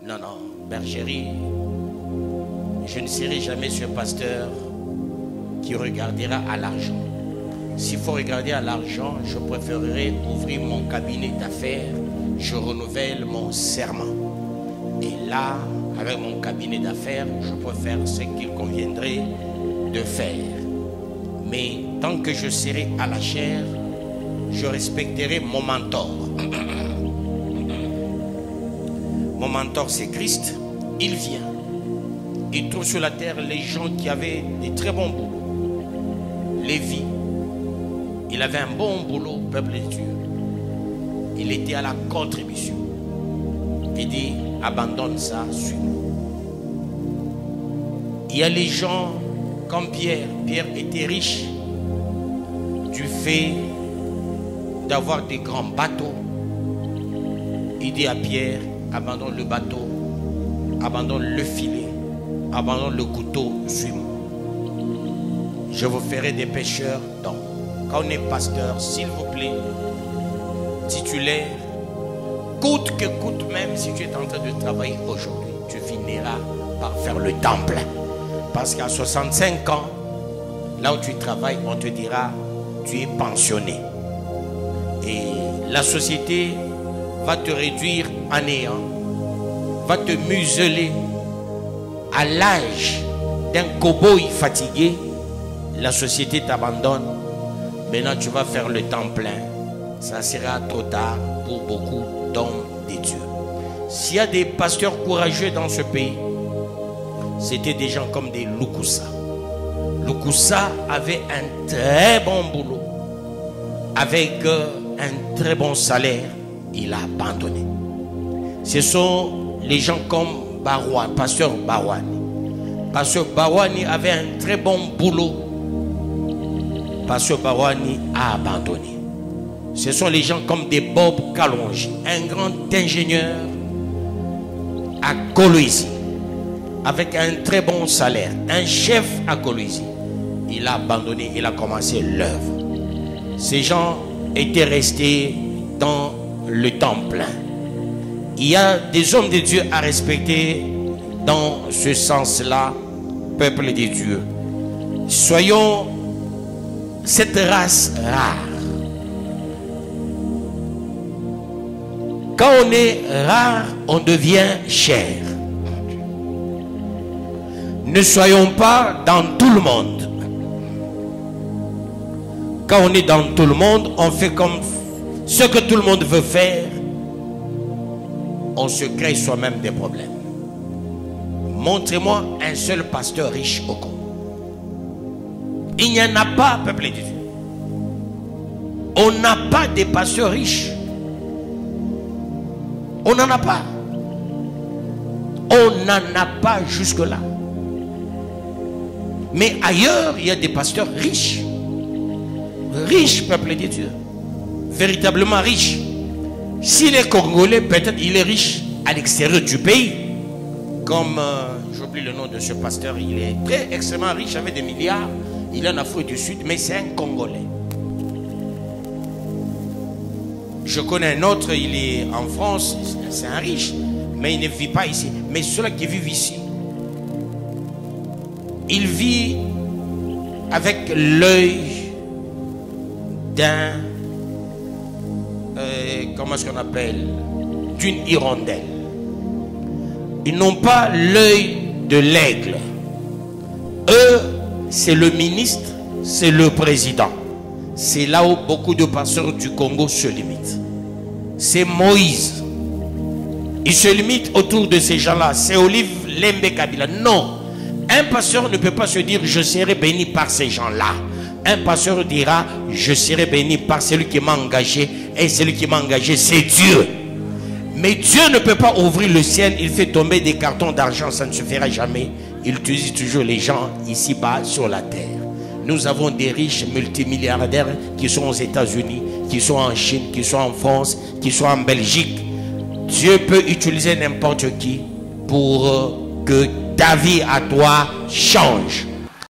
Non, non, bergerie, je ne serai jamais ce pasteur qui regardera à l'argent. S'il faut regarder à l'argent, je préférerais ouvrir mon cabinet d'affaires. Je renouvelle mon serment. Et là, avec mon cabinet d'affaires, je peux faire ce qu'il conviendrait de faire. Mais tant que je serai à la chair, je respecterai mon mentor. Mon mentor, c'est Christ. Il vient. Il trouve sur la terre les gens qui avaient des très bons boulots. Lévi, il avait un bon boulot, peuple de Dieu. Il était à la contribution. Il dit, abandonne ça, suis-moi. Il y a les gens comme Pierre. Pierre était riche du fait d'avoir des grands bateaux. Il dit à Pierre, abandonne le bateau, abandonne le filet, abandonne le couteau, suis-moi. Je vous ferai des pêcheurs d'hommes. Quand on est pasteur, s'il vous plaît, titulaire, coûte que coûte, même si tu es en train de travailler aujourd'hui, tu finiras par faire le temple. Parce qu'à 65 ans, là où tu travailles, on te dira, tu es pensionné. Et la société va te réduire à néant, va te museler. À l'âge d'un cow-boy fatigué, la société t'abandonne. Maintenant tu vas faire le temps plein. Ça sera trop tard pour beaucoup d'hommes de Dieu. S'il y a des pasteurs courageux dans ce pays, c'était des gens comme des Lukusa. Lukusa avait un très bon boulot, avec un très bon salaire. Il a abandonné. Ce sont les gens comme Barouani, pasteur Barouani. Pasteur Barouani avait un très bon boulot. Pasteur Barouani a abandonné. Ce sont les gens comme des Bob Kalonji, un grand ingénieur à Kolwezi, avec un très bon salaire, un chef à Kolwezi. Il a abandonné, il a commencé l'œuvre. Ces gens étaient restés dans le temps plein. Il y a des hommes de Dieu à respecter dans ce sens-là, peuple de Dieu. Soyons cette race rare. Quand on est rare, on devient cher. Ne soyons pas dans tout le monde. Quand on est dans tout le monde, on fait comme ce que tout le monde veut faire. On se crée soi-même des problèmes. Montrez-moi un seul pasteur riche au Congo. Il n'y en a pas, peuple de Dieu. On n'a pas de pasteurs riches. On n'en a pas. On n'en a pas jusque-là. Mais ailleurs, il y a des pasteurs riches. Riches, peuple de Dieu. Véritablement riches. S'il est congolais, peut-être il est riche à l'extérieur du pays. Comme, j'oublie le nom de ce pasteur, il est très extrêmement riche avec des milliards. Il est en Afrique du Sud, mais c'est un Congolais. Je connais un autre, il est en France, c'est un riche, mais il ne vit pas ici. Mais ceux-là qui vivent ici, il vit avec l'œil d'un, comment est-ce qu'on appelle, d'une hirondelle. Ils n'ont pas l'œil de l'aigle. Eux, c'est le ministre, c'est le président. C'est là où beaucoup de pasteurs du Congo se limitent. C'est Moïse. Il se limite autour de ces gens-là. C'est Olive Lembe Kabila. Non. Un pasteur ne peut pas se dire je serai béni par ces gens-là. Un pasteur dira je serai béni par celui qui m'a engagé. Et celui qui m'a engagé, c'est Dieu. Mais Dieu ne peut pas ouvrir le ciel. Il fait tomber des cartons d'argent. Ça ne se fera jamais. Il utilise toujours les gens ici-bas sur la terre. Nous avons des riches multimilliardaires qui sont aux États-Unis, qui sont en Chine, qui sont en France, qui sont en Belgique. Dieu peut utiliser n'importe qui pour que ta vie à toi change.